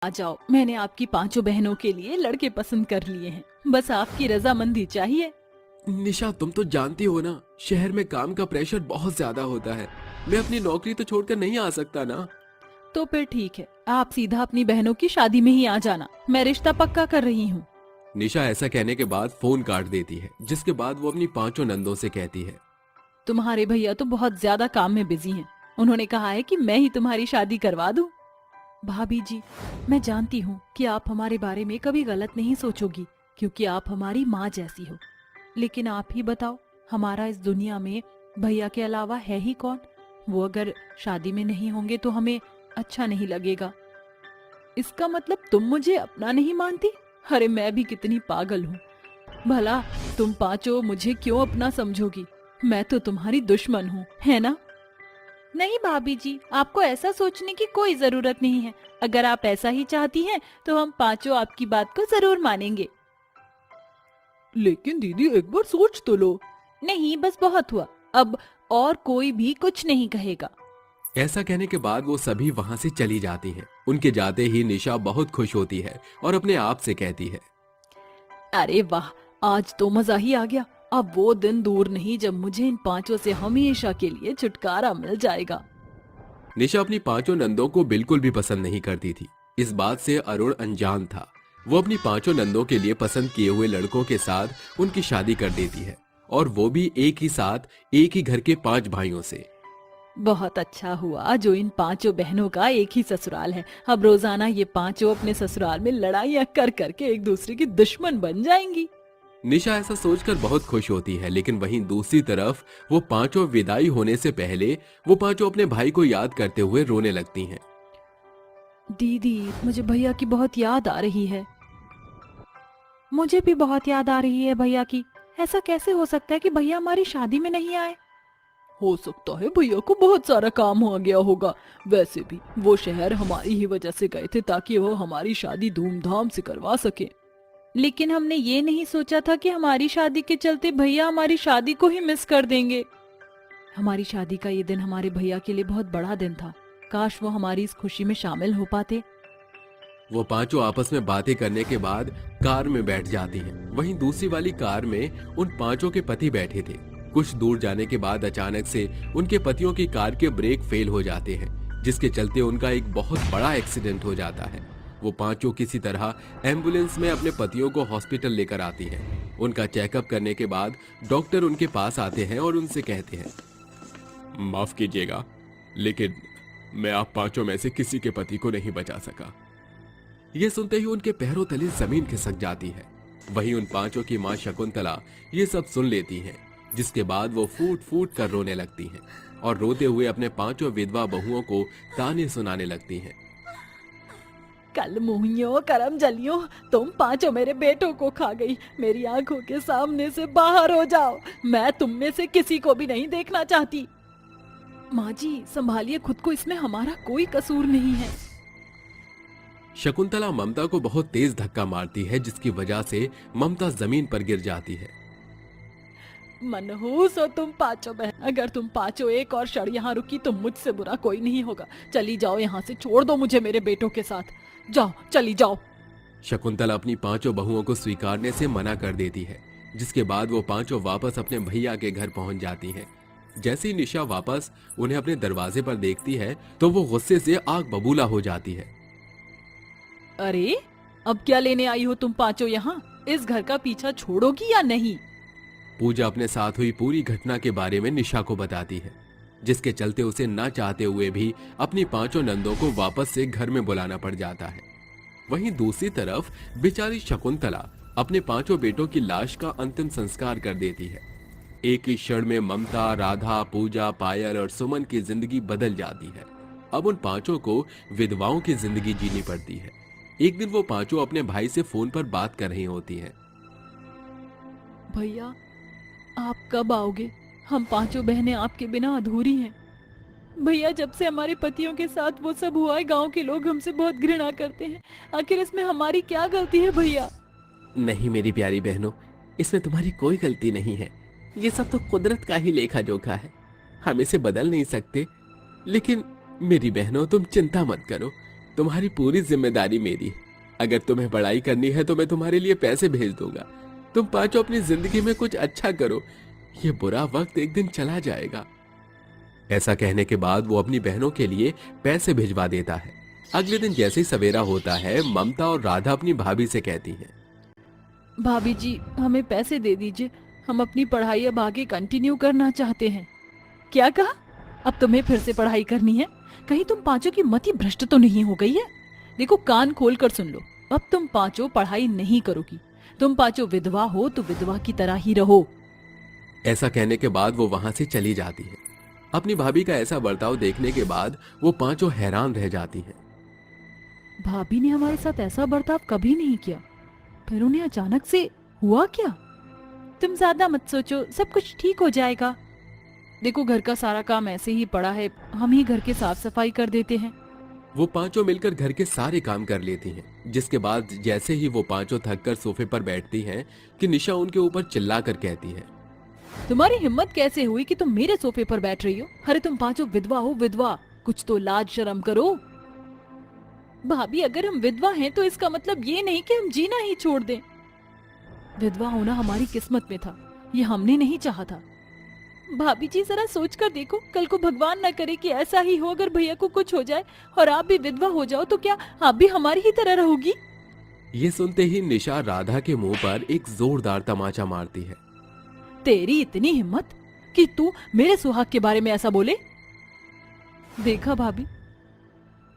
आ जाओ, मैंने आपकी पांचों बहनों के लिए लड़के पसंद कर लिए हैं। बस आपकी रजामंदी चाहिए। निशा, तुम तो जानती हो ना, शहर में काम का प्रेशर बहुत ज्यादा होता है। मैं अपनी नौकरी तो छोड़कर नहीं आ सकता ना। तो फिर ठीक है, आप सीधा अपनी बहनों की शादी में ही आ जाना। मैं रिश्ता पक्का कर रही हूँ। निशा ऐसा कहने के बाद फोन काट देती है, जिसके बाद वो अपनी पांचों नंदों से कहती है। तुम्हारे भैया तो बहुत ज्यादा काम में बिजी हैं। उन्होंने कहा है कि मैं ही तुम्हारी शादी करवा दूं। भाभी जी, मैं जानती हूँ कि आप हमारे बारे में कभी गलत नहीं सोचोगी, क्योंकि आप हमारी माँ जैसी हो। लेकिन आप ही बताओ, हमारा इस दुनिया में भैया के अलावा है ही कौन? वो अगर शादी में नहीं होंगे तो हमें अच्छा नहीं लगेगा। इसका मतलब तुम मुझे अपना नहीं मानती? अरे मैं भी कितनी पागल हूँ। भला तुम पांचों मुझे क्यों अपना समझोगी? मैं तो तुम्हारी दुश्मन हूँ, है ना? नहीं भाभी जी, आपको ऐसा सोचने की कोई जरूरत नहीं है। अगर आप ऐसा ही चाहती हैं तो हम पांचों आपकी बात को जरूर मानेंगे। लेकिन दीदी, एक बार सोच तो लो। नहीं, बस बहुत हुआ। अब और कोई भी कुछ नहीं कहेगा। ऐसा कहने के बाद वो सभी वहां से चली जाती हैं। उनके जाते ही निशा बहुत खुश होती है और अपने आप से कहती है। अरे वाह, आज तो मजा ही आ गया। अब वो दिन दूर नहीं जब मुझे इन पांचों से हमेशा के लिए छुटकारा मिल जाएगा। निशा अपनी पांचों नंदों को बिल्कुल भी पसंद नहीं करती थी। इस बात से अरुण अनजान था। वो अपनी पांचों नंदों के लिए पसंद किए हुए लड़कों के साथ उनकी शादी कर देती है, और वो भी एक ही साथ, एक ही घर के 5 भाइयों से। बहुत अच्छा हुआ जो इन पांचों बहनों का एक ही ससुराल है। अब रोजाना ये पांचों अपने ससुराल में लड़ाइयाँ कर करके एक दूसरे की दुश्मन बन जाएंगी। निशा ऐसा सोचकर बहुत खुश होती है, लेकिन वहीं दूसरी तरफ वो पांचों विदाई होने से पहले वो पांचों अपने भाई को याद करते हुए रोने लगती हैं। दीदी, मुझे भैया की बहुत याद आ रही है। मुझे भी बहुत याद आ रही है भैया की। ऐसा कैसे हो सकता है कि भैया हमारी शादी में नहीं आए? हो सकता है भैया को बहुत सारा काम हो गया होगा। वैसे भी वो शहर हमारी ही वजह से गए थे, ताकि वो हमारी शादी धूमधाम से करवा सके। लेकिन हमने ये नहीं सोचा था कि हमारी शादी के चलते भैया हमारी शादी को ही मिस कर देंगे। हमारी शादी का ये दिन हमारे भैया के लिए बहुत बड़ा दिन था। काश वो हमारी इस खुशी में शामिल हो पाते। वो पांचों आपस में बातें करने के बाद कार में बैठ जाती हैं। वहीं दूसरी वाली कार में उन पांचों के पति बैठे थे। कुछ दूर जाने के बाद अचानक से उनके पतियों की कार के ब्रेक फेल हो जाते हैं, जिसके चलते उनका एक बहुत बड़ा एक्सीडेंट हो जाता है। वो पांचों किसी तरह एम्बुलेंस में अपने पतियों को हॉस्पिटल लेकर आती हैं। उनका चेकअप करने के बाद डॉक्टर उनके पास आते हैं और उनसे कहते हैं, माफ कीजिएगा, लेकिन मैं आप पांचों में से किसी के पति को नहीं बचा सका। ये सुनते ही उनके पैरों तले जमीन खिसक जाती है। वहीं उन पांचों की मां शकुंतला ये सब सुन लेती हैं, जिसके बाद वो फूट फूट कर रोने लगती हैं और रोते हुए अपने पांचों विधवा बहुओं को ताने सुनाने लगती हैं। कल मुहियों करम जलियों, तुम पांचों मेरे बेटों को खा गई। मेरी आंखों के सामने से बाहर हो जाओ। मैं तुम में से किसी को भी नहीं देखना चाहती। माँ जी, संभालिए खुद को, इसमें हमारा कोई कसूर नहीं है। शकुंतला ममता को बहुत तेज धक्का मारती है, जिसकी वजह से ममता जमीन पर गिर जाती है। मनहूस हो तुम पांचों बहन। अगर तुम पांचों एक और क्षण यहाँ रुकी तो मुझसे बुरा कोई नहीं होगा। चली जाओ यहाँ से, छोड़ दो मुझे मेरे बेटों के साथ। जाओ, चली जाओ। शकुंतला अपनी पांचों बहुओं को स्वीकारने से मना कर देती है, जिसके बाद वो पांचों वापस अपने भैया के घर पहुंच जाती हैं। जैसे ही निशा वापस उन्हें अपने दरवाजे पर देखती है तो वो गुस्से से आग बबूला हो जाती है। अरे, अब क्या लेने आई हो तुम पांचों यहाँ? इस घर का पीछा छोड़ोगी या नहीं? पूजा अपने साथ हुई पूरी घटना के बारे में निशा को बताती है, जिसके चलते उसे ना चाहते हुए भी अपनी पांचों नंदों को वापस से घर में बुलाना पड़ जाता है। वहीं दूसरी तरफ बेचारी शकुंतला अपने पांचों बेटों की लाश का अंतिम संस्कार कर देती है। एक ही क्षण में ममता, राधा, पूजा, पायल और सुमन की जिंदगी बदल जाती है। अब उन पांचों को विधवाओं की जिंदगी जीनी पड़ती है। एक दिन वो पांचों अपने भाई से फोन पर बात कर रही होती हैं। भैया, आप कब आओगे? हम पांचों बहनें आपके बिना अधूरी हैं। भैया, जब से हमारे पतियों के साथ वो सब हुआ है, गांव के लोग हमसे बहुत घृणा करते हैं। आखिर इसमें हमारी क्या गलती है भैया? नहीं मेरी प्यारी बहनों, इसमें तुम्हारी कोई गलती नहीं है। ये सब तो कुदरत का ही लेखा जोखा है। हम इसे बदल नहीं सकते। लेकिन मेरी बहनों, तुम चिंता मत करो। तुम्हारी पूरी जिम्मेदारी मेरी है। अगर तुम्हें पढ़ाई करनी है तो मैं तुम्हारे लिए पैसे भेज दूंगा। तुम पांचों अपनी जिंदगी में कुछ अच्छा करो, ये बुरा वक्त एक दिन चला जाएगा। ऐसा कहने के बाद वो अपनी बहनों के लिए पैसे भिजवा देता है। अगले दिन जैसे ही सवेरा होता है, ममता और राधा अपनी भाभी से कहती हैं, भाभी जी हमें पैसे दे दीजिए, हम अपनी पढ़ाई अब आगे कंटिन्यू करना चाहते हैं। क्या कहा? अब तुम्हें फिर से पढ़ाई करनी है? कहीं तुम पांचों की मति भ्रष्ट तो नहीं हो गई है? देखो कान खोल कर सुन लो, अब तुम पांचों पढ़ाई नहीं करोगी। तुम पांचों विधवा हो तो विधवा की तरह ही रहो। ऐसा कहने के बाद वो वहां से चली जाती है। अपनी भाभी का ऐसा बर्ताव देखने के बाद वो पांचों हैरान रह जाती हैं। भाभी ने हमारे साथ ऐसा बर्ताव कभी नहीं किया, फिर उन्हें अचानक से हुआ क्या? तुम ज्यादा मत सोचो, सब कुछ ठीक हो जाएगा। देखो घर का सारा काम ऐसे ही पड़ा है, हम ही घर के साफ सफाई कर देते हैं। वो पांचों मिलकर घर के सारे काम कर लेती हैं। जिसके बाद जैसे ही वो पांचों थककर सोफे पर बैठती हैं कि निशा उनके ऊपर चिल्लाकर कहती है, तुम्हारी हिम्मत कैसे हुई कि तुम मेरे सोफे पर बैठ रही हो? अरे तुम पांचों विधवा हो, विधवा, कुछ तो लाज शर्म करो। भाभी अगर हम विधवा हैं तो इसका मतलब ये नहीं कि हम जीना ही छोड़ दें। विधवा होना हमारी किस्मत में था, ये हमने नहीं चाहा था। भाभी जी जरा सोच कर देखो, कल को भगवान न करे कि ऐसा ही हो, अगर भैया को कुछ हो जाए और आप भी विधवा हो जाओ तो क्या आप भी हमारी ही तरह रहोगी? ये सुनते ही निशा राधा के मुंह पर एक जोरदार तमाचा मारती है। तेरी इतनी हिम्मत कि तू मेरे सुहाग के बारे में ऐसा बोले? देखा भाभी,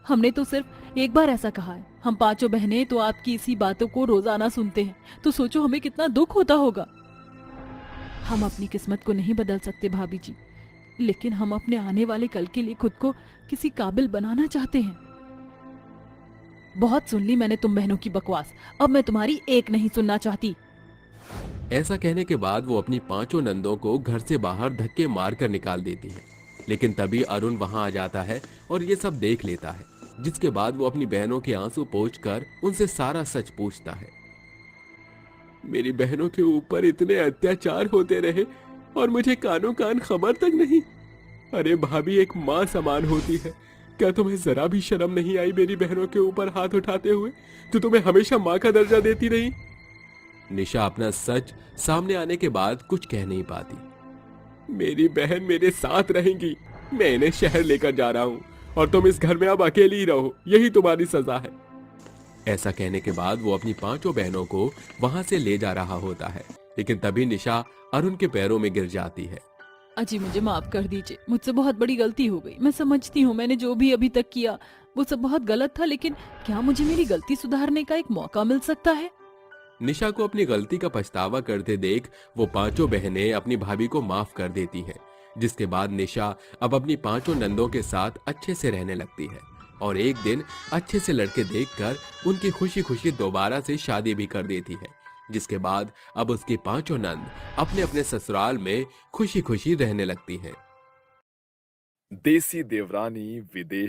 हमने तो सिर्फ एक बार ऐसा कहा है। हम पांचों बहनें तो आपकी इसी बातों को रोजाना सुनते हैं, तो सोचो हमें कितना दुख होता होगा। हम अपनी किस्मत को नहीं बदल सकते भाभी जी, लेकिन हम अपने आने वाले कल के लिए खुद को किसी काबिल बनाना चाहते हैं। बहुत सुन ली मैंने तुम बहनों की बकवास, अब मैं तुम्हारी एक नहीं सुनना चाहती। ऐसा कहने के बाद वो अपनी पांचों नंदों को घर से बाहर धक्के मारकर निकाल देती है। लेकिन तभी अरुण वहां आ जाता है और ये सब देख लेता है। जिसके बाद वो अपनी बहनों के आंसू पोंछकर उनसे सारा सच पूछता है। मेरी बहनों के ऊपर इतने अत्याचार होते रहे और मुझे कानों कान खबर तक नहीं। अरे भाभी एक माँ समान होती है, क्या तुम्हें जरा भी शर्म नहीं आई मेरी बहनों के ऊपर हाथ उठाते हुए? तो तुम्हें हमेशा माँ का दर्जा देती रही। निशा अपना सच सामने आने के बाद कुछ कह नहीं पाती। मेरी बहन मेरे साथ रहेंगी, मैं इन्हें शहर लेकर जा रहा हूँ और तुम इस घर में अब अकेली ही रहो, यही तुम्हारी सजा है। ऐसा कहने के बाद वो अपनी पांचों बहनों को वहां से ले जा रहा होता है, लेकिन तभी निशा अरुण के पैरों में गिर जाती है। अजी मुझे माफ कर दीजिए, मुझसे बहुत बड़ी गलती हो गई। मैं समझती हूँ मैंने जो भी अभी तक किया वो सब बहुत गलत था, लेकिन क्या मुझे मेरी गलती सुधारने का एक मौका मिल सकता है? निशा को अपनी गलती का पछतावा करते देख वो पांचों बहनें अपनी भाभी को माफ कर देती हैं। जिसके बाद निशा अब अपनी पांचों नंदों के साथ अच्छे से रहने लगती है और एक दिन अच्छे से लड़के देखकर उनकी खुशी खुशी दोबारा से शादी भी कर देती है। जिसके बाद अब उसकी पांचों नंद अपने अपने ससुराल में खुशी खुशी रहने लगती हैं। देसी देवरानी विदेश